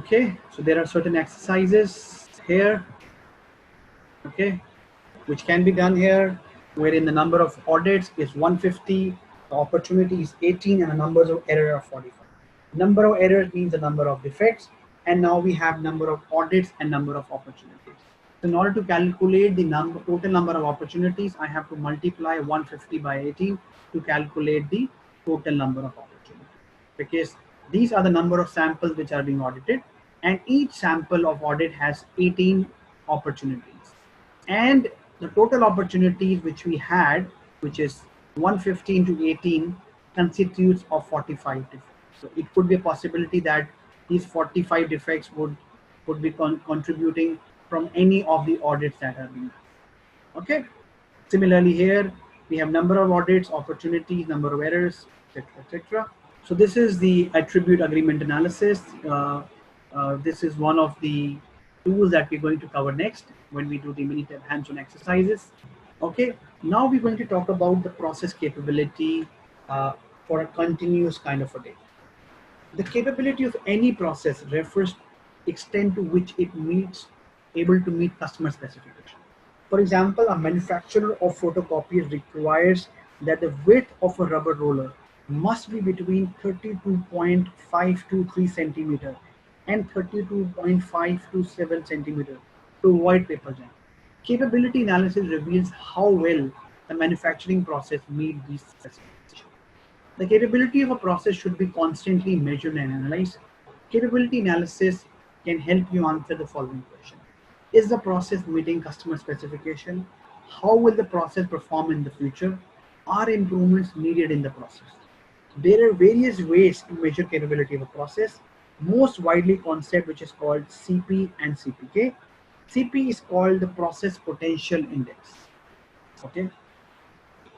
Okay, so there are certain exercises here, okay, which can be done here, wherein the number of audits is 150, the opportunity is 18, and the numbers of error are 45. Number of errors means the number of defects, and now we have number of audits and number of opportunities. So in order to calculate the total number of opportunities, I have to multiply 150 by 18 to calculate the total number of opportunities, because these are the number of samples which are being audited, and each sample of audit has 18 opportunities, and the total opportunities which we had, which is 150 into 18, constitutes of 45 defects. So it could be a possibility that these 45 defects would be contributing from any of the audits that are being done. Okay. Similarly here we have number of audits, opportunities, number of errors, etc., etc. So this is the attribute agreement analysis. This is one of the tools that we're going to cover next when we do the mini hands-on exercises. Okay, now we're going to talk about the process capability for a continuous kind of a day. The capability of any process refers extent to which it able to meet customer specification. For example, a manufacturer of photocopiers requires that the width of a rubber roller must be between 32.523 centimeter and 32.527 centimeter to avoid paper jam. Capability analysis reveals how well the manufacturing process meets these specifications. The capability of a process should be constantly measured and analyzed. Capability analysis can help you answer the following question. Is the process meeting customer specification? How will the process perform in the future? Are improvements needed in the process? There are various ways to measure capability of a process. Most widely concept which is called CP and CPK. CP is called the process potential index. Okay.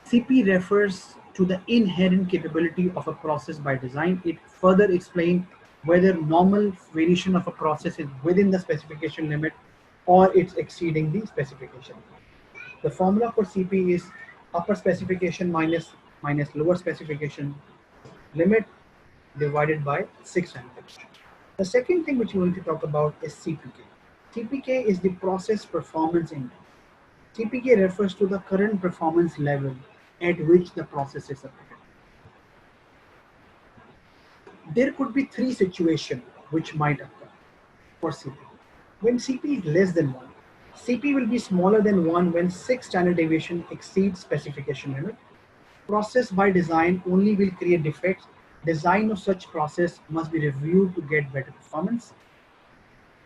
CP refers to the inherent capability of a process by design. It further explains whether normal variation of a process is within the specification limit or it's exceeding the specification. The formula for CP is upper specification minus lower specification limit divided by 600. The second thing which we want to talk about is CPK. CPK is the process performance index. CPK refers to the current performance level at which the process is operated. There could be three situations which might occur for CP. When CP is less than 1, CP will be smaller than 1 when 6 standard deviation exceeds specification limit. Process by design only will create defects. Design of such process must be reviewed to get better performance.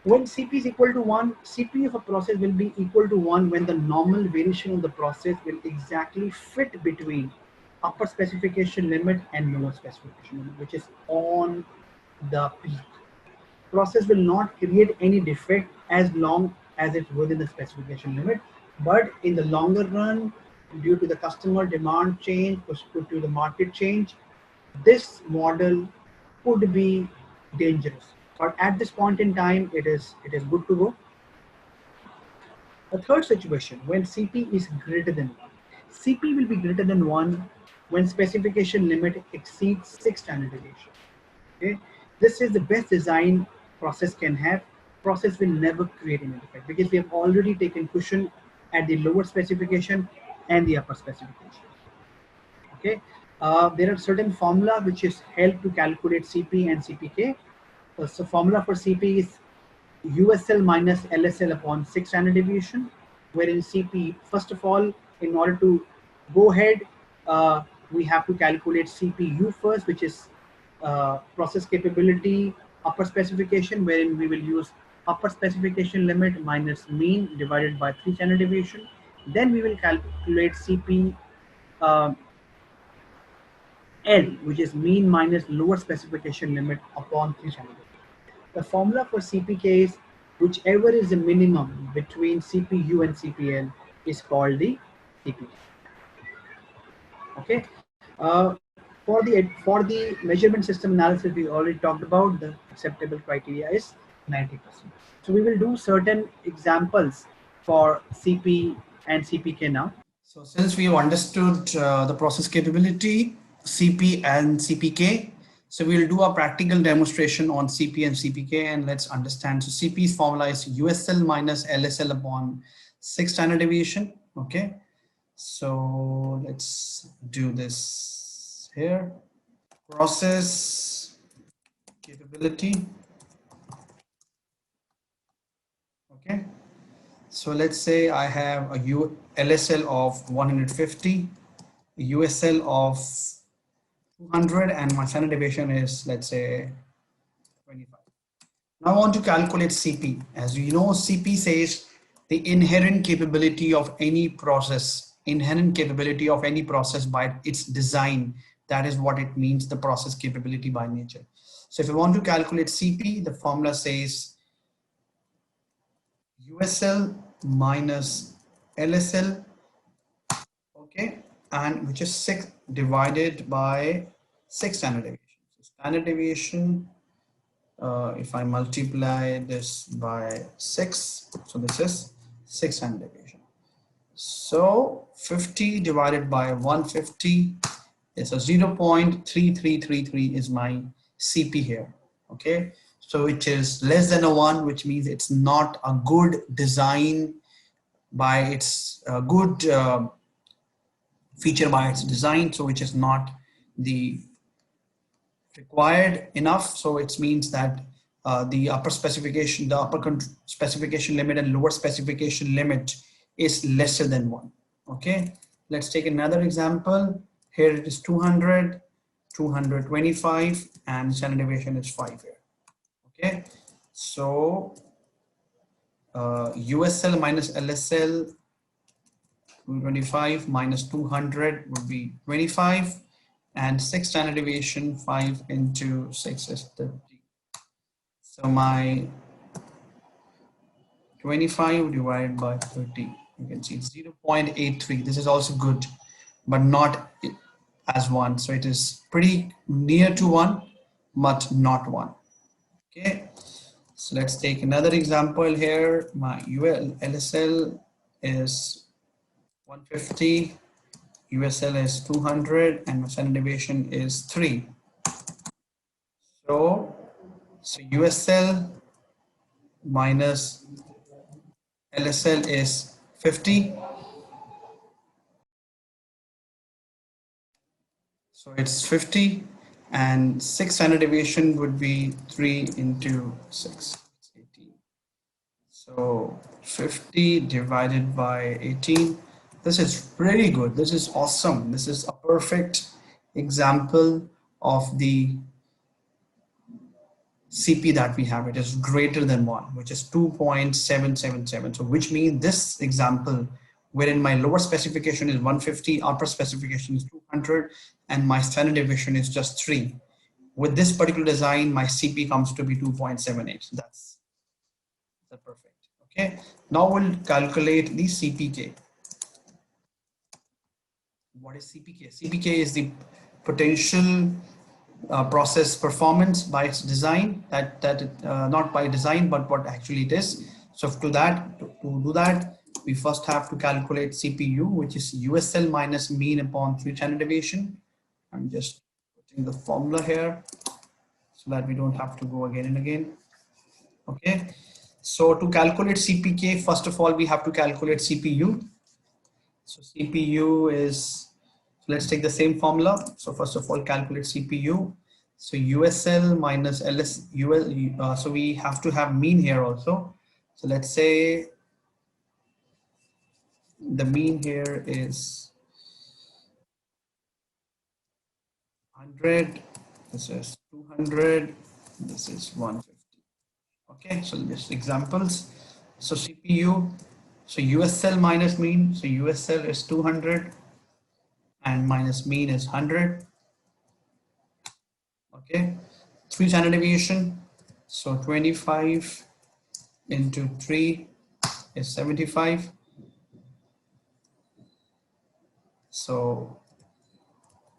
When CP is equal to 1, CP of a process will be equal to 1 when the normal variation of the process will exactly fit between upper specification limit and lower specification limit, which is on the peak. Process will not create any defect as long as it's within the specification limit, but in the longer run, due to the customer demand change, due to the market change, this model could be dangerous. But at this point in time, it is good to go. The third situation, when CP is greater than 1. CP will be greater than 1 when specification limit exceeds 6 standard deviation. Okay, this is the best design process can have. Process will never create any defect because we have already taken cushion at the lower specification and the upper specification. Okay, there are certain formula which is help to calculate CP and CPK. So formula for CP is USL minus LSL upon 6 standard deviation, wherein CP, first of all, in order to go ahead, we have to calculate CPU first, which is process capability upper specification, wherein we will use upper specification limit minus mean divided by 3 standard deviation. Then we will calculate CP L, which is mean minus lower specification limit upon 3 standard deviation. The formula for CPK is whichever is the minimum between CPU and CPL is called the CPK. Okay. For the measurement system analysis, we already talked about the acceptable criteria is 90%. So we will do certain examples for CP and CPK now. So since we have understood the process capability, CP and CPK, So we'll do a practical demonstration on CP and CPK, and let's understand. So CP's formula is USL minus LSL upon 6 standard deviation. Okay. So let's do this here. Process capability. Okay. So let's say I have a LSL of 150, USL of 200, and my standard deviation is, let's say, 25. Now I want to calculate CP. As you know, CP says the inherent capability of any process, by its design. That is what it means, the process capability by nature. So if you want to calculate CP, the formula says USL minus LSL, okay, and which is 6 divided by 6 standard deviation. So standard deviation, if I multiply this by 6, so this is 6 standard deviation. So 50 divided by 150 is a 0.3333 is my CP here. Okay, so it is less than a 1, which means it's not a good design by its good feature by its design, so which is not the required enough. So it means that the upper specification limit and lower specification limit is lesser than 1. Okay, let's take another example. Here it is 200, 225, and standard deviation is 5 here. Okay, so USL minus LSL, 225 minus 200 would be 25, and 6 standard deviation, 5 into 6 is 30. So my 25 divided by 30, you can see it's 0.83. This is also good, but not as 1. So it is pretty near to 1, but not 1. Okay, so let's take another example here. My LSL is 150, USL is 200, and my standard deviation is 3. So USL minus LSL is 50. So it's 50, and 6 standard deviation would be 3 into 6. 18. So 50 divided by 18. This is pretty good. This is awesome. This is a perfect example of the CP that we have. It is greater than 1, which is 2.777. So which means this example, wherein my lower specification is 150, upper specification is 200, and my standard deviation is just 3. With this particular design, my CP comes to be 2.78. That's perfect. Okay, now we'll calculate the CPK. What is CPK? CPK is the potential process performance by its design, not by design, but what actually it is. So to do that, we first have to calculate CPU, which is USL minus mean upon 3 standard deviation. I'm just putting the formula here so that we don't have to go again and again. Okay, so to calculate CPK, first of all, we have to calculate CPU. So CPU is, let's take the same formula. So first of all, calculate CPU. So USL minus LS, so we have to have mean here also. So let's say the mean here is 100, this is 200, this is 150. Okay, so just examples. So CPU, so USL minus mean, so USL is 200 and minus mean is 100. Okay, 3 standard deviation, so 25 into 3 is 75. So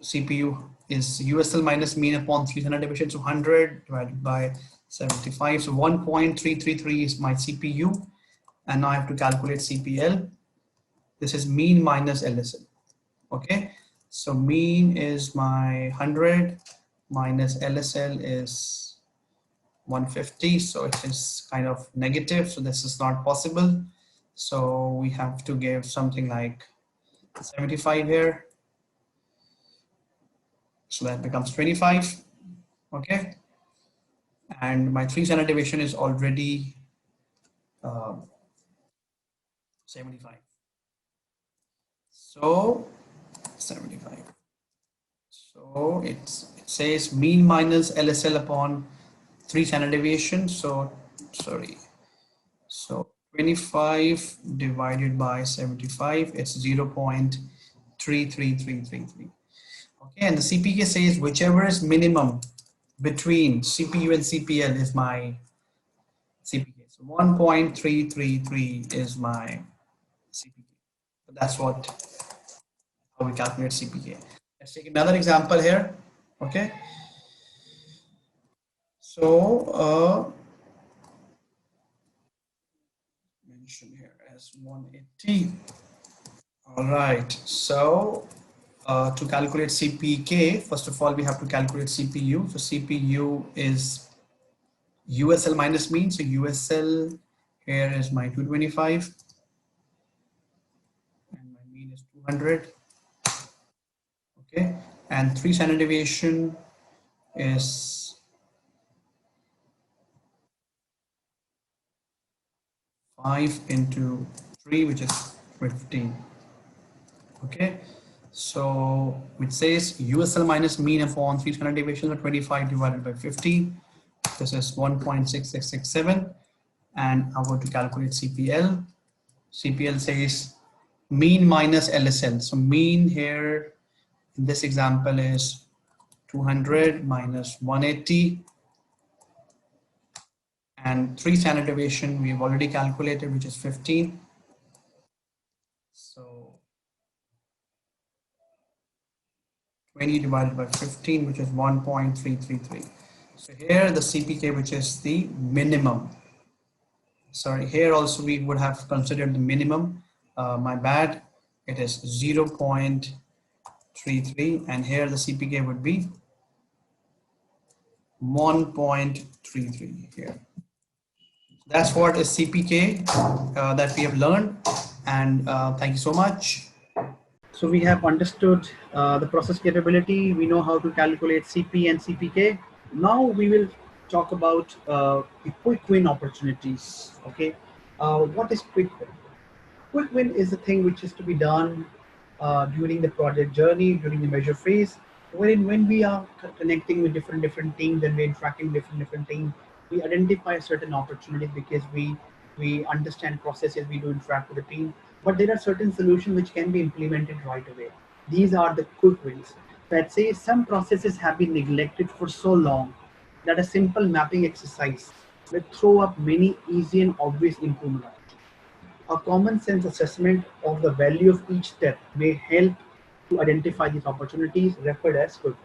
CPU is USL minus mean upon 3 standard deviation, so 100 divided by 75. So 1.333 is my CPU, and now I have to calculate CPL. This is mean minus LSL. Okay, so mean is my 100 minus LSL is 150, so it is kind of negative, so this is not possible. So we have to give something like 75 here, so that becomes 25. Okay, and my 3 standard deviation is already 75, so 75. So it says mean minus LSL upon 3 standard deviation. So sorry, so 25 divided by 75, it's 0.33333. Okay, and the CPK says whichever is minimum between CPU and CPL is my CPK. So 1.333 is my CPK. So that's how we calculate CPK. Let's take another example here. Okay, so mention here as 180. All right, so to calculate CPK, first of all, we have to calculate CPU. So CPU is USL minus mean. So USL here is my 225 and my mean is 200. Okay, and 3 standard deviation is 5 into 3, which is 15. Okay, so which says USL minus mean upon 3 standard deviations of 25 divided by 15. This is 1.6667. And I'm going to calculate CPL. CPL says mean minus LSL. So mean here in this example is 200 minus 180. And 3 standard deviation we've already calculated, which is 15. So 20 divided by 15, which is 1.333. So here the CPK, which is the minimum. Sorry, here also we would have considered the minimum. My bad, it is 0.33, and here the CPK would be 1.33 here. That's what is CPK that we have learned, and thank you so much. So we have understood the process capability. We know how to calculate CP and CPK. Now we will talk about the quick win opportunities. Okay, what is quick win? Quick win is the thing which is to be done during the project journey, during the measure phase, wherein when we are connecting with different teams and we're interacting with different teams, we identify certain opportunities because we understand processes, we do interact with the team, but there are certain solutions which can be implemented right away. These are the quick wins. Let's say some processes have been neglected for so long that a simple mapping exercise will throw up many easy and obvious improvement options. A common sense assessment of the value of each step may help to identify these opportunities referred as quick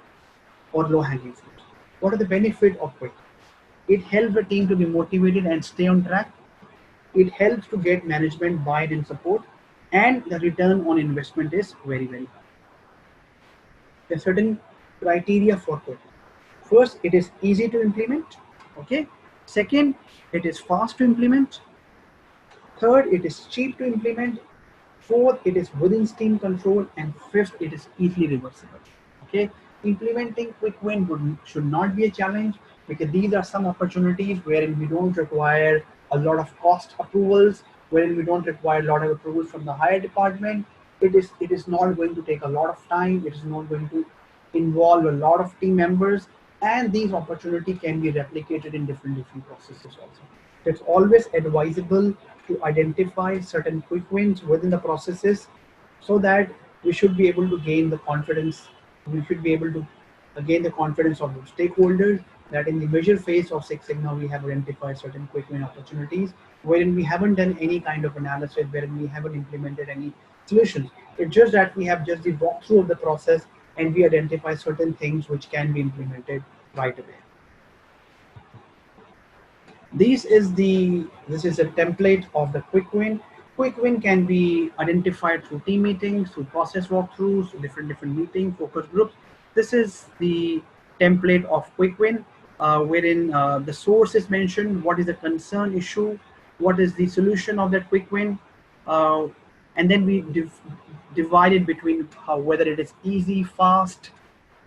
or low hanging fruit. What are the benefits of quick? It helps the team to be motivated and stay on track. It helps to get management buy-in and support, and the return on investment is very high. There are certain criteria for quick. First, it is easy to implement. Okay. Second, it is fast to implement. Third, it is cheap to implement. Fourth, it is within Steam control. And fifth, it is easily reversible. Okay, implementing quick win should not be a challenge because these are some opportunities wherein we don't require a lot of cost approvals, wherein we don't require a lot of approvals from the higher department. It is not going to take a lot of time. It is not going to involve a lot of team members, and these opportunities can be replicated in different processes also. It's always advisable to identify certain quick wins within the processes so that we should be able to gain the confidence. We should be able to gain the confidence of the stakeholders that in the measure phase of Six Sigma, we have identified certain quick win opportunities wherein we haven't done any kind of analysis, wherein we haven't implemented any solutions. It's just that we have just the walkthrough of the process and we identify certain things which can be implemented right away. This is a template of the quick win. Quick win can be identified through team meetings, through process walkthroughs, different meetings, focus groups. This is the template of quick win, wherein the source is mentioned, what is the concern issue, what is the solution of that quick win, and then we divide it between whether it is easy, fast,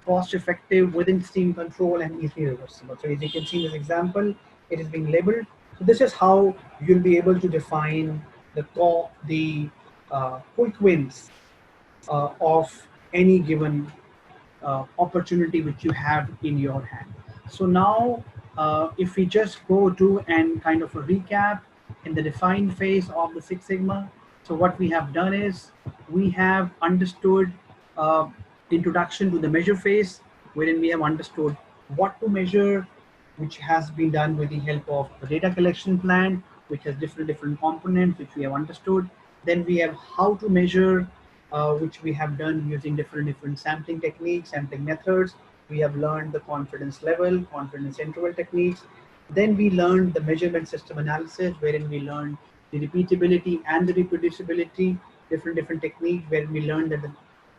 cost effective, within steam control, and easily reversible. So as you can see in this example, it is being labeled. So this is how you'll be able to define the quick wins of any given opportunity which you have in your hand. So now, if we just go to and kind of a recap in the define phase of the Six Sigma. So what we have done is we have understood introduction to the measure phase, wherein we have understood what to measure, which has been done with the help of the data collection plan, which has different components, which we have understood. Then we have how to measure, which we have done using different sampling techniques, sampling methods. We have learned the confidence level, confidence interval techniques. Then we learned the measurement system analysis, wherein we learned the repeatability and the reproducibility, different techniques, where we learned that the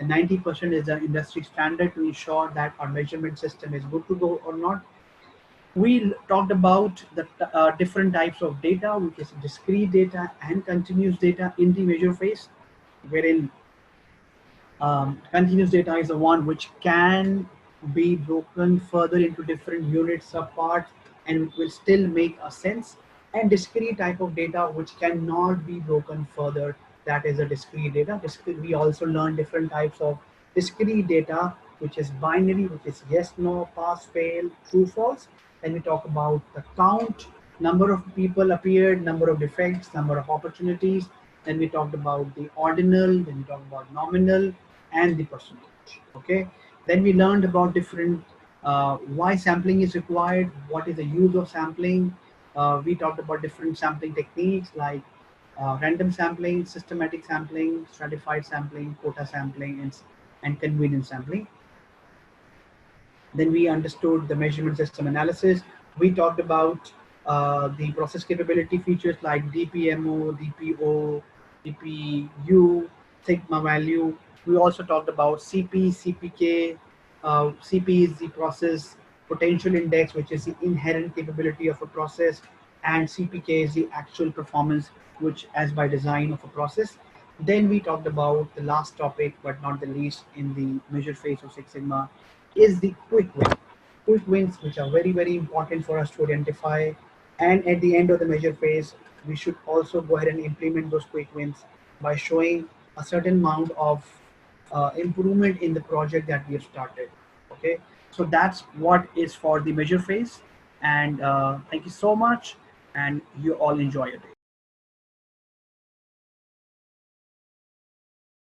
90% is the industry standard to ensure that our measurement system is good to go or not. We talked about the different types of data, which is discrete data and continuous data in the measure phase, wherein continuous data is the one which can be broken further into different units or parts, and it will still make a sense. And discrete type of data which cannot be broken further, that is a discrete data. We also learn different types of discrete data, which is binary, which is yes, no, pass, fail, true, false. Then we talk about the count, number of people appeared, number of defects, number of opportunities. Then we talked about the ordinal, then we talked about nominal, and the percentage. Okay. Then we learned about different why sampling is required, what is the use of sampling. We talked about different sampling techniques like random sampling, systematic sampling, stratified sampling, quota sampling, and convenience sampling. Then we understood the measurement system analysis. We talked about the process capability features like DPMO, DPO, DPU, sigma value. We also talked about CP, CPK. CP is the process potential index, which is the inherent capability of a process, and CPK is the actual performance, which as by design of a process. Then we talked about the last topic, but not the least in the measure phase of Six Sigma, is the quick win. Quick wins, which are very important for us to identify. And at the end of the measure phase, we should also go ahead and implement those quick wins by showing a certain amount of improvement in the project that we have started. Okay, so that's what is for the measure phase. And thank you so much, and you all enjoy your day.